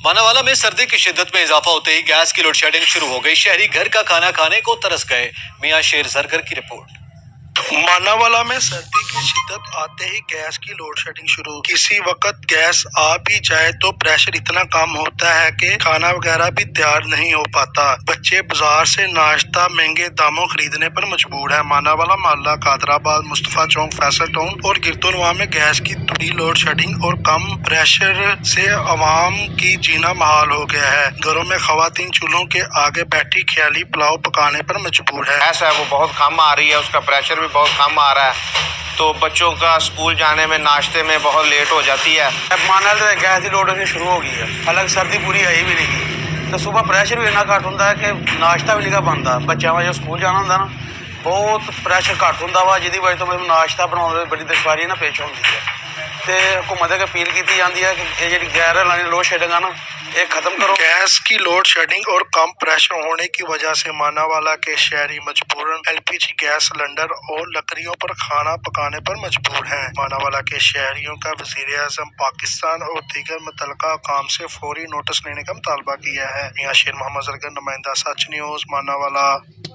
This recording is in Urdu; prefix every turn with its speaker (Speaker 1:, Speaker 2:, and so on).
Speaker 1: مانانوالہ میں سردی کی شدت میں اضافہ ہوتے ہی گیس کی لوڈ شیڈنگ شروع ہو گئی۔ شہری گھر کا کھانا کھانے کو ترس گئے۔ میاں شیر زرگر کی رپورٹ۔
Speaker 2: مانانوالہ میں سردی کی شدت آتے ہی گیس کی لوڈ شیڈنگ شروع۔ کسی وقت گیس آ بھی جائے تو پریشر اتنا کم ہوتا ہے کہ کھانا وغیرہ بھی تیار نہیں ہو پاتا۔ بچے بازار سے ناشتہ مہنگے داموں خریدنے پر مجبور ہیں۔ مانانوالہ محلہ قادرآباد، مصطفیٰ چوک، فیصل ٹاؤن اور گردونواں میں گیس کی طویل لوڈ شیڈنگ اور کم پریشر سے عوام کی جینا محال ہو گیا ہے۔ گھروں میں خواتین چولہوں کے آگے بیٹھی خیالی پلاؤ پکانے پر مجبور ہے۔
Speaker 3: گیس ہے وہ بہت کم آ رہی ہے، اس کا پریشر بھی بہت کم آ رہا ہے، تو بچوں کا اسکول جانے میں ناشتے میں بہت لیٹ ہو جاتی ہے۔
Speaker 4: مانال گیس کی لوڈ شروع ہو گئی ہے، حالانکہ سردی پوری آئی بھی نہیں گئی، تو صبح پریشر بھی اتنا گھٹ ہوتا ہے کہ ناشتہ بھی نہیں بنتا۔ بچوں کا جو اسکول جانا ہوتا نا بہت پریشر گھٹ ہوتا وا، جہਦੀ وجہ تو ناشتہ بناؤ بڑی دشواری نا پیش ہوتی ہے۔ تو حکومت اگے اپیل کی جاتی ہے کہ یہ جی غیر لانی لوڈ شیڈنگ ہے نا یہ ختم کرو۔
Speaker 2: گیس کی لوڈ شیڈنگ اور کم پریشر ہونے کی وجہ سے مانانوالہ کے شہری مجبوراً LPG گیس سلنڈر اور لکڑیوں پر کھانا پکانے پر مجبور ہیں۔ مانانوالہ کے شہریوں کا وزیر اعظم پاکستان اور دیگر متعلقہ حکام سے فوری نوٹس لینے کا مطالبہ کیا ہے۔ میاں شیر محمد زرگر، نمائندہ سچ نیوز، مانانوالہ۔